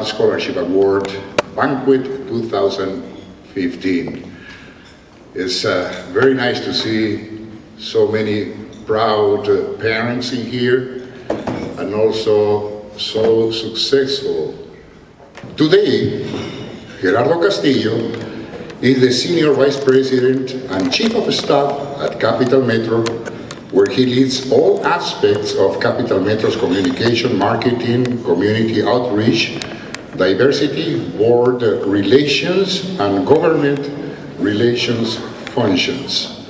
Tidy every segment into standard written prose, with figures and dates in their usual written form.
Staff Scholarship Award Banquet 2015. It's very nice to see so many proud parents in here and also so successful. Today, Gerardo Castillo is the Senior Vice President and Chief of Staff at Capital Metro, where he leads all aspects of Capital Metro's communication, marketing, community outreach, diversity, board relations, and government relations functions.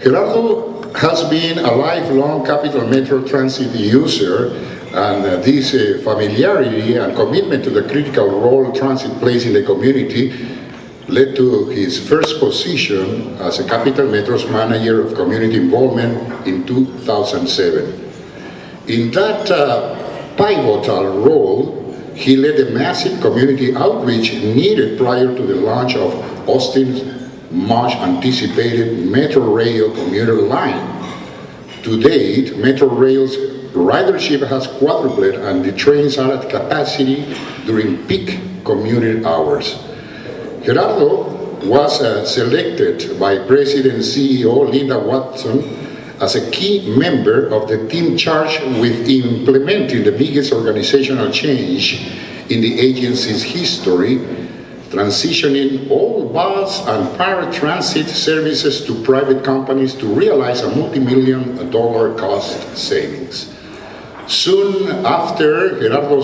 Gerardo has been a lifelong Capital Metro Transit user, and this familiarity and commitment to the critical role transit plays in the community led to his first position as a Capital Metro's Manager of Community Involvement in 2007. In that pivotal role, he led the massive community outreach needed prior to the launch of Austin's much anticipated Metro Rail commuter line. To date, Metro Rail's ridership has quadrupled and the trains are at capacity during peak commuter hours. Gerardo was selected by President and CEO Linda Watson as a key member of the team charged with implementing the biggest organizational change in the agency's history, transitioning all bus and paratransit services to private companies to realize a multi-million-dollar cost savings. Soon after, Gerardo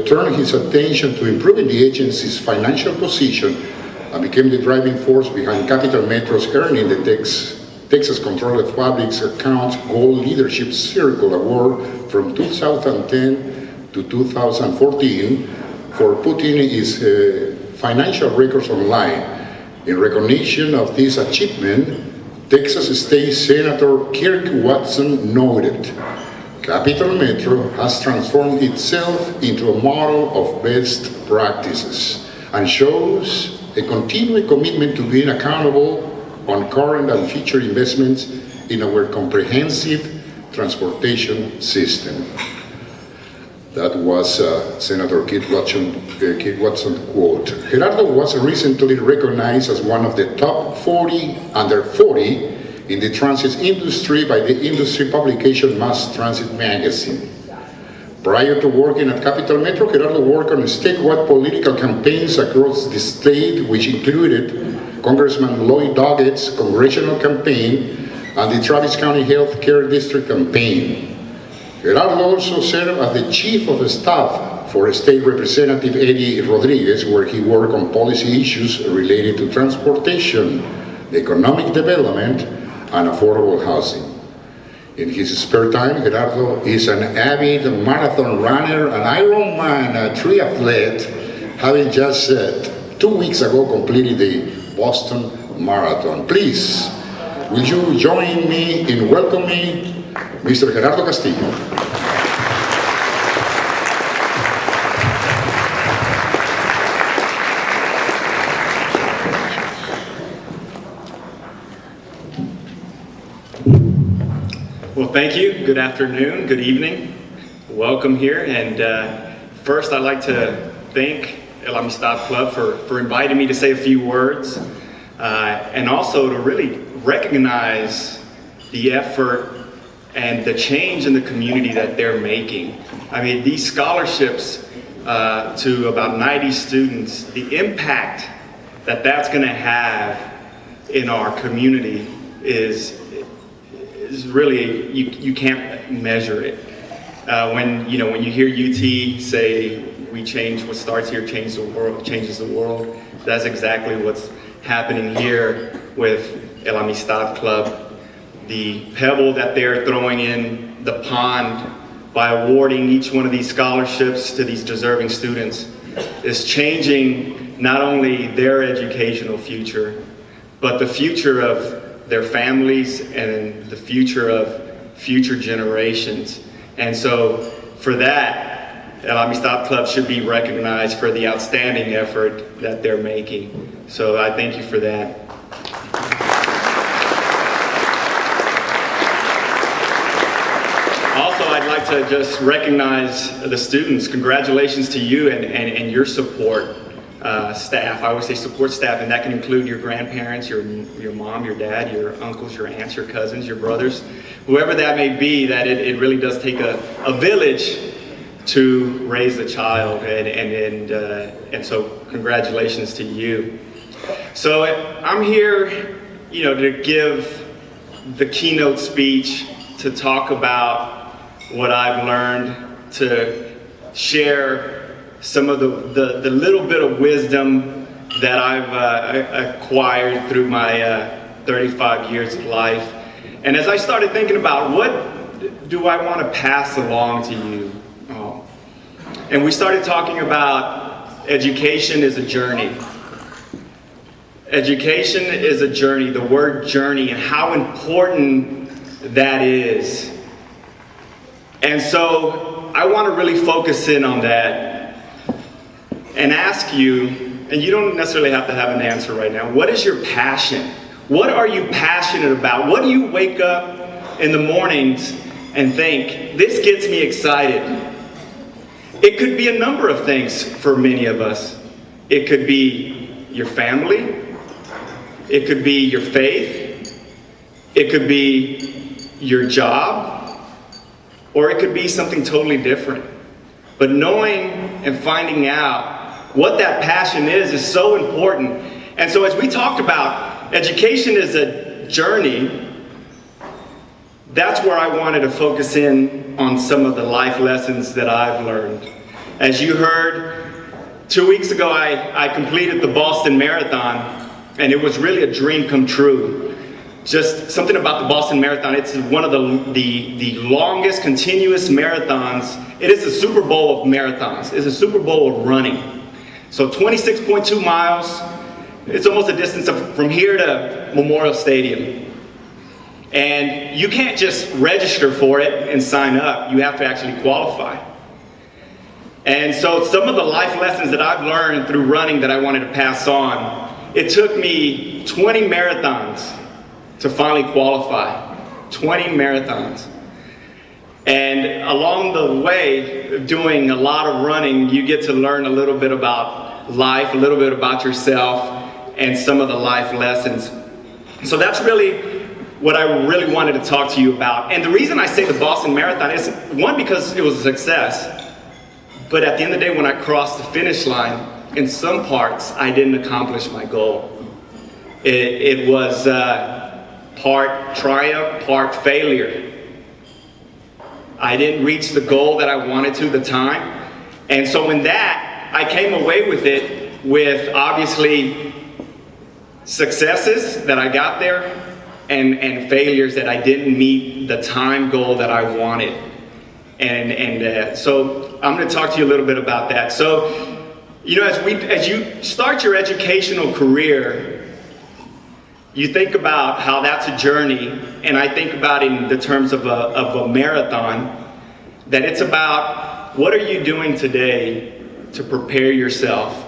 turned his attention to improving the agency's financial position and became the driving force behind Capital Metro's earning the Texas Controller of Public Accounts Gold Leadership Circle Award from 2010 to 2014 for putting his financial records online. In recognition of this achievement, Texas State Senator Kirk Watson noted, Capital Metro has transformed itself into a model of best practices and shows a continuing commitment to being accountable on current and future investments in our comprehensive transportation system. That was Senator Kit Watson quote. Gerardo was recently recognized as one of the top 40 under 40 in the transit industry by the industry publication Mass Transit magazine. Prior to working at Capital Metro, Gerardo worked on statewide political campaigns across the state, which included Congressman Lloyd Doggett's congressional campaign and the Travis County Health Care District campaign. Gerardo also served as the Chief of Staff for State Representative Eddie Rodriguez, where he worked on policy issues related to transportation, economic development, and affordable housing. In his spare time, Gerardo is an avid marathon runner, an Ironman triathlete, having just 2 weeks ago completed the Boston Marathon. Please, will you join me in welcoming Mr. Gerardo Castillo? Well, thank you. Good afternoon, good evening. Welcome here. And first, I'd like to thank El Amistad Club for inviting me to say a few words and also to really recognize the effort and the change in the community that they're making. I mean, these scholarships to about 90 students, the impact that that's going to have in our community is really, you can't measure it. When you hear UT say, we change, what starts here changes the world, that's exactly what's happening here with El Amistad Club. The pebble that they're throwing in the pond by awarding each one of these scholarships to these deserving students is changing not only their educational future, but the future of their families and the future of future generations. And so for that, El Amistad Club should be recognized for the outstanding effort that they're making. So I thank you for that. Also, I'd like like to just recognize the students. Congratulations to you and your support staff. I always say support staff, and that can include your grandparents, your mom, your dad, your uncles, your aunts, your cousins, your brothers, whoever that may be. That it really does take a village to raise a child, and so congratulations to you. So I'm here, to give the keynote speech, to talk about what I've learned, to share some of the little bit of wisdom that I've acquired through my 35 years of life. And as I started thinking about what do I want to pass along to you, and we started talking about education is a journey. Education is a journey, the word journey, and how important that is. And so I want to really focus in on that and ask you, and you don't necessarily have to have an answer right now, what is your passion? What are you passionate about? What do you wake up in the mornings and think, this gets me excited? It could be a number of things for many of us. It could be your family. It could be your faith. It could be your job. Or it could be something totally different. But knowing and finding out what that passion is so important. And so as we talked about, education is a journey. That's where I wanted to focus in on some of the life lessons that I've learned. As you heard, 2 weeks ago I completed the Boston Marathon, and it was really a dream come true. Just something about the Boston Marathon, it's one of the longest continuous marathons. It is the Super Bowl of marathons. It's a Super Bowl of running. So 26.2 miles. It's almost a distance from here to Memorial Stadium. And you can't just register for it and sign up. You have to actually qualify. And so some of the life lessons that I've learned through running that I wanted to pass on, it took me 20 marathons to finally qualify. 20 marathons. And along the way, doing a lot of running, you get to learn a little bit about life, a little bit about yourself, and some of the life lessons. So that's really what I really wanted to talk to you about. And the reason I say the Boston Marathon is, one, because it was a success. But at the end of the day, when I crossed the finish line, in some parts, I didn't accomplish my goal. It was part triumph, part failure. I didn't reach the goal that I wanted to at the time. And so in that, I came away with it with obviously successes that I got there and failures that I didn't meet the time goal that I wanted. And so I'm going to talk to you a little bit about that. So, as you start your educational career, you think about how that's a journey, and I think about it in the terms of a marathon, that it's about what are you doing today to prepare yourself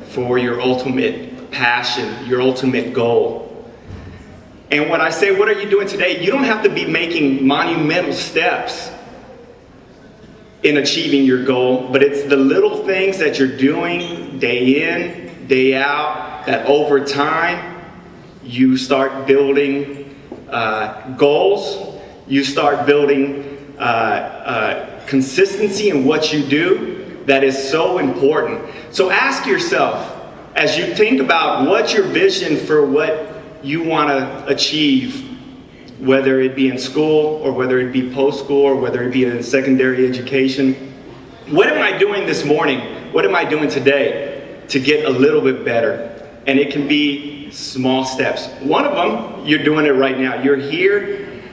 for your ultimate passion, your ultimate goal. And when I say what are you doing today, you don't have to be making monumental steps in achieving your goal, but it's the little things that you're doing day in, day out, that over time you start building goals, you start building consistency in what you do that is so important. So ask yourself, as you think about what's your vision for what you want to achieve, whether it be in school or whether it be post-school or whether it be in secondary education. What am I doing this morning? What am I doing today to get a little bit better? And it can be small steps. One of them, you're doing it right now. You're here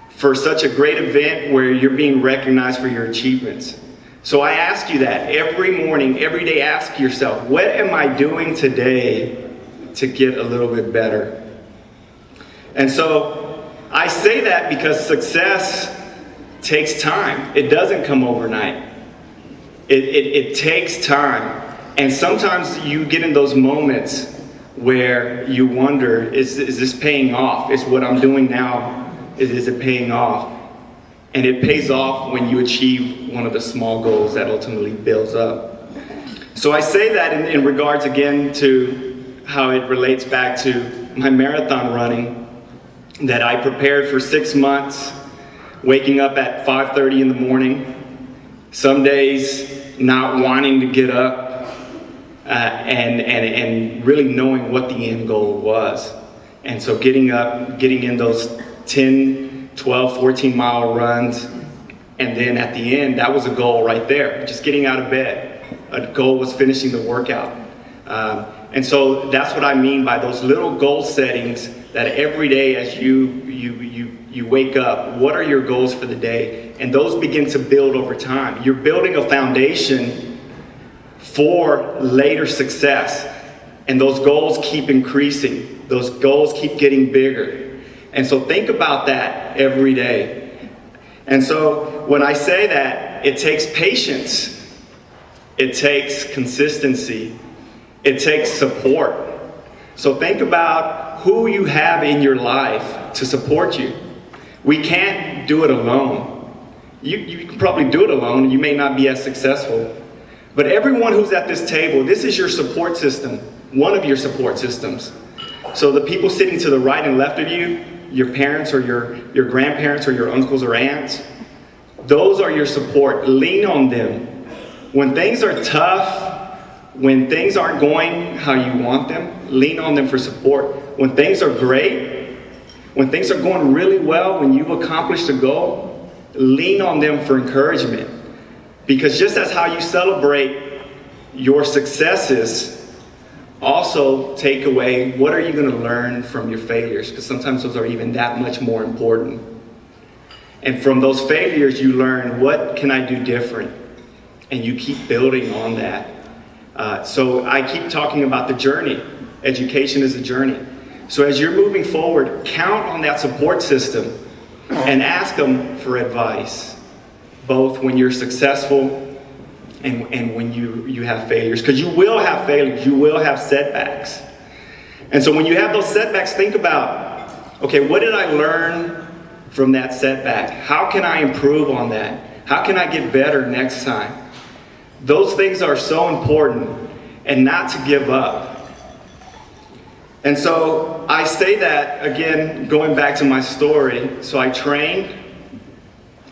for such a great event where you're being recognized for your achievements. So I ask you that every morning, every day, ask yourself, what am I doing today to get a little bit better? And so I say that because success takes time. It doesn't come overnight. It takes time. And sometimes you get in those moments where you wonder, is this paying off? Is what I'm doing now, is it paying off? And it pays off when you achieve one of the small goals that ultimately builds up. So I say that in regards again to how it relates back to my marathon running, that I prepared for 6 months, waking up at 5:30 in the morning, some days not wanting to get up, and really knowing what the end goal was. And so getting up, getting in those 10, 12, 14 mile runs, and then at the end, that was a goal right there, just getting out of bed. A goal was finishing the workout. And so that's what I mean by those little goal settings, that every day as you wake up, what are your goals for the day? And those begin to build over time. You're building a foundation for later success. And those goals keep increasing. Those goals keep getting bigger. And so think about that every day. And so when I say that, it takes patience. It takes consistency. It takes support. So think about who you have in your life to support you. We can't do it alone. You can probably do it alone. You may not be as successful. But everyone who's at this table, this is your support system, one of your support systems. So the people sitting to the right and left of you, your parents or your grandparents or your uncles or aunts, those are your support. Lean on them. When things are tough, when things aren't going how you want them, lean on them for support. When things are great, when things are going really well, when you've accomplished a goal, lean on them for encouragement. Because just as how you celebrate your successes, also take away what are you going to learn from your failures, because sometimes those are even that much more important. And from those failures, you learn, what can I do different? And you keep building on that. So I keep talking about the journey. Education is a journey. So as you're moving forward, count on that support system and ask them for advice, both when you're successful and when you have failures. Because you will have failures, you will have setbacks. And so when you have those setbacks, think about, okay, what did I learn from that setback? How can I improve on that? How can I get better next time? Those things are so important, and not to give up. And so I say that, again, going back to my story. So I trained,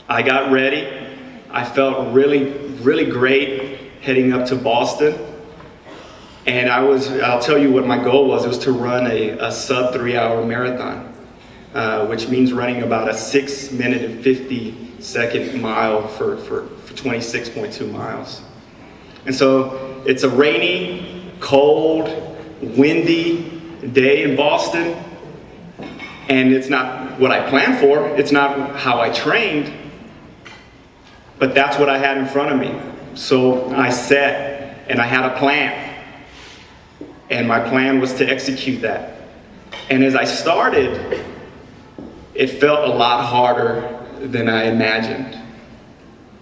I got ready, I felt really, really great heading up to Boston. And I'll tell you what my goal was. It was to run a sub 3-hour marathon, which means running about a 6 minute and 50 second mile for 26.2 miles. And so it's a rainy, cold, windy day in Boston, and it's not what I planned for. It's not how I trained, but that's what I had in front of me. So I set, and I had a plan, and my plan was to execute that. And as I started, it felt a lot harder than I imagined.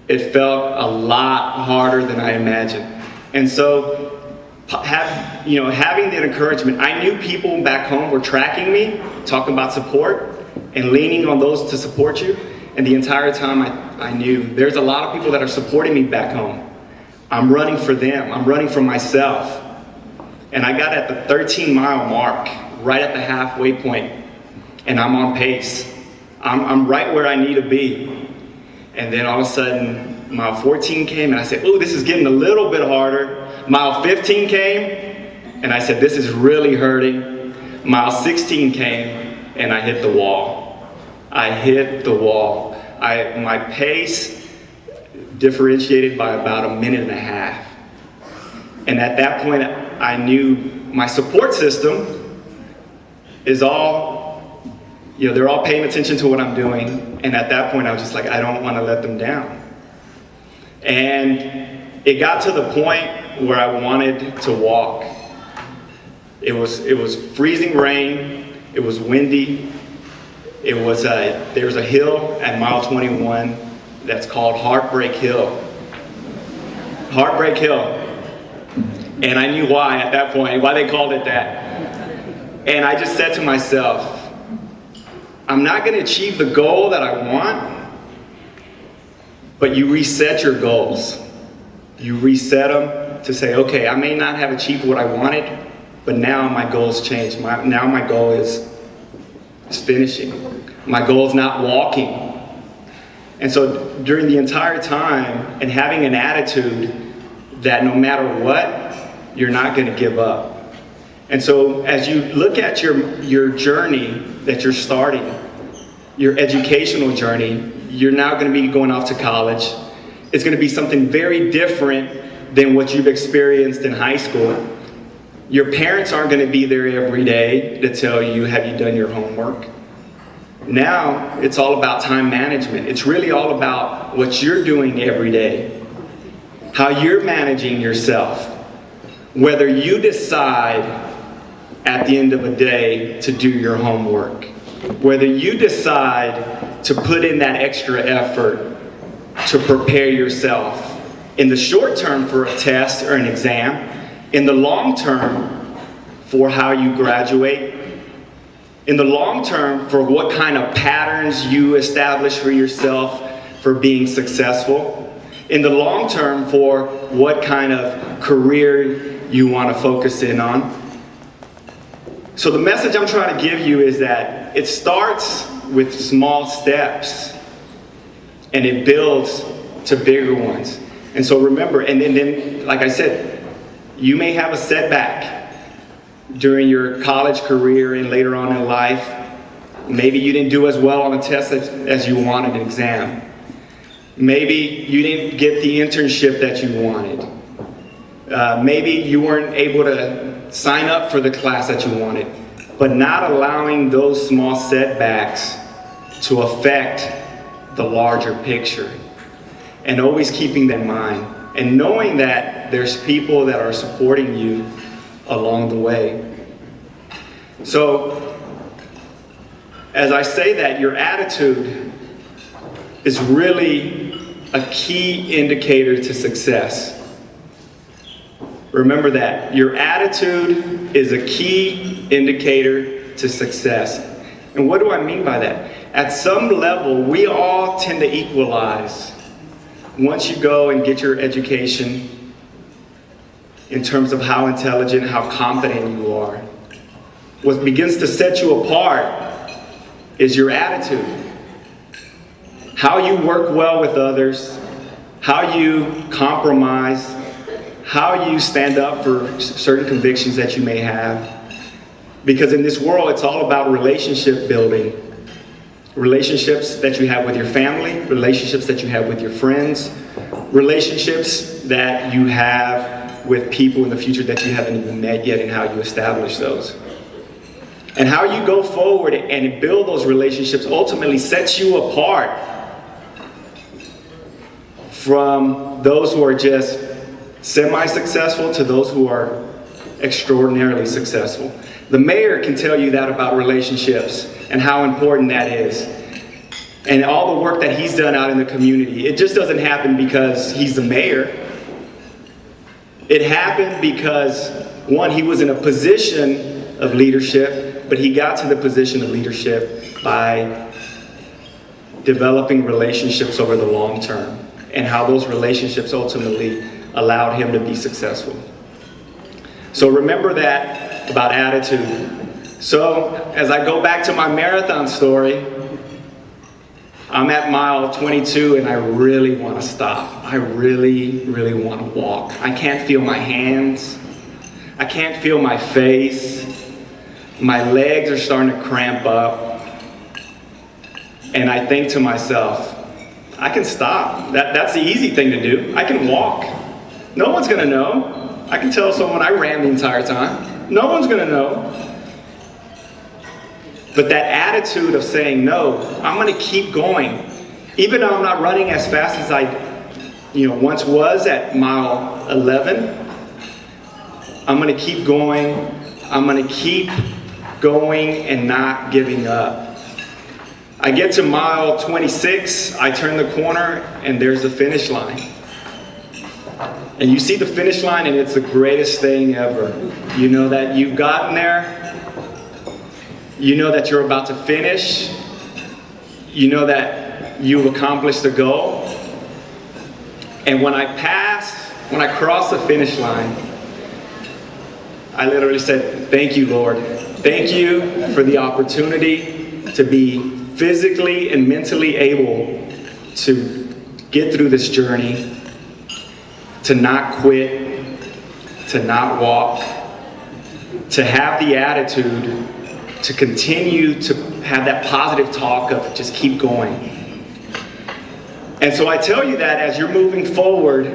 It felt a lot harder than I imagined. And so having that encouragement, I knew people back home were tracking me, talking about support, and leaning on those to support you. And the entire time I knew there's a lot of people that are supporting me back home. I'm running for them. I'm running for myself. And I got at the 13-mile mark, right at the halfway point, and I'm on pace. I'm right where I need to be. And then all of a sudden, mile 14 came, and I said, "Ooh, this is getting a little bit harder." Mile 15 came, and I said, "This is really hurting." Mile 16 came, and I hit the wall. I hit the wall. My pace differentiated by about 1.5 minutes. And at that point, I knew my support system is all, they're all paying attention to what I'm doing. And at that point, I was just like, I don't want to let them down. And it got to the point where I wanted to walk. It was freezing rain. It was windy. There's a hill at mile 21 that's called Heartbreak Hill. Heartbreak Hill. And I knew why at that point, why they called it that. And I just said to myself, I'm not going to achieve the goal that I want but you reset your goals. You reset them to say, okay, I may not have achieved what I wanted, but now my goals change. Now my goal is finishing. My goal is not walking. And so during the entire time, and having an attitude that no matter what, you're not going to give up. And so as you look at your journey that you're starting, your educational journey, you're now going to be going off to college. It's going to be something very different than what you've experienced in high school. Your parents aren't going to be there every day to tell you, have you done your homework? Now it's all about time management. It's really all about what you're doing every day, how you're managing yourself, whether you decide at the end of a day to do your homework, whether you decide to put in that extra effort to prepare yourself in the short term for a test or an exam, in the long term for how you graduate, in the long term for what kind of patterns you establish for yourself for being successful, in the long term for what kind of career you want to focus in on. So the message I'm trying to give you is that it starts with small steps and it builds to bigger ones. And so remember, and then like I said, you may have a setback during your college career and later on in life. Maybe you didn't do as well on a test as you wanted an exam. Maybe you didn't get the internship that you wanted. Maybe you weren't able to sign up for the class that you wanted. But not allowing those small setbacks to affect the larger picture. And always keeping that in mind. And knowing that there's people that are supporting you along the way. So, as I say that, your attitude is really a key indicator to success. Remember that. Your attitude is a key indicator to success. And what do I mean by that? At some level, we all tend to equalize once you go and get your education in terms of how intelligent, how competent you are. What begins to set you apart is your attitude. How you work well with others, how you compromise, how you stand up for certain convictions that you may have. Because in this world, it's all about relationship building. Relationships that you have with your family, relationships that you have with your friends, relationships that you have with people in the future that you haven't even met yet, and how you establish those. And how you go forward and build those relationships ultimately sets you apart from those who are just semi-successful to those who are extraordinarily successful. The mayor can tell you that about relationships and how important that is. And all the work that he's done out in the community. It just doesn't happen because he's the mayor. It happened because, one, he was in a position of leadership, but he got to the position of leadership by developing relationships over the long term, and how those relationships ultimately allowed him to be successful. So remember that about attitude. So as I go back to my marathon story, I'm at mile 22 and I really want to stop. I really, really want to walk. I can't feel my hands. I can't feel my face. My legs are starting to cramp up. And I think to myself, I can stop. That's the easy thing to do. I can walk. No one's going to know. I can tell someone I ran the entire time. No one's going to know. But that attitude of saying, no, I'm going to keep going. Even though I'm not running as fast as I once was at mile 11, I'm going to keep going. I'm going to keep going and not giving up. I get to mile 26, I turn the corner, and there's the finish line. And you see the finish line, and it's the greatest thing ever. You know that you've gotten there. You know that you're about to finish. You know that you've accomplished the goal. And when I crossed the finish line, I literally said, thank you, Lord. Thank you for the opportunity to be physically and mentally able to get through this journey, to not quit, to not walk, to have the attitude to continue to have that positive talk of just keep going. And so I tell you that as you're moving forward,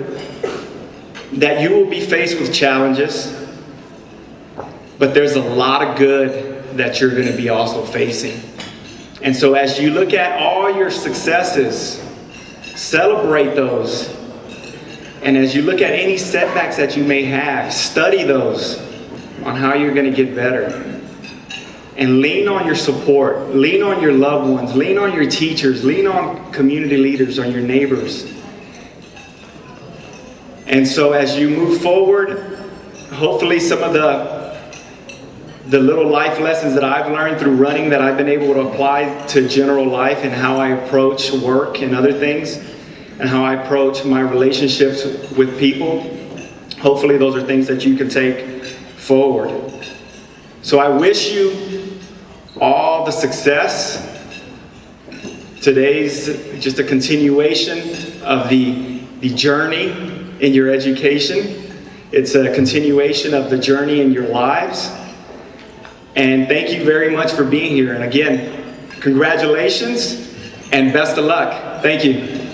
that you will be faced with challenges, but there's a lot of good that you're going to be also facing. And so as you look at all your successes, celebrate those. And as you look at any setbacks that you may have, study those on how you're going to get better. And lean on your support, lean on your loved ones, lean on your teachers, lean on community leaders, on your neighbors. And so as you move forward, hopefully some of the little life lessons that I've learned through running that I've been able to apply to general life and how I approach work and other things, and how I approach my relationships with people, hopefully those are things that you can take forward. So I wish you all the success. Today's just a continuation of the journey in your education. It's a continuation of the journey in your lives. And thank you very much for being here. And again, congratulations and best of luck. Thank you.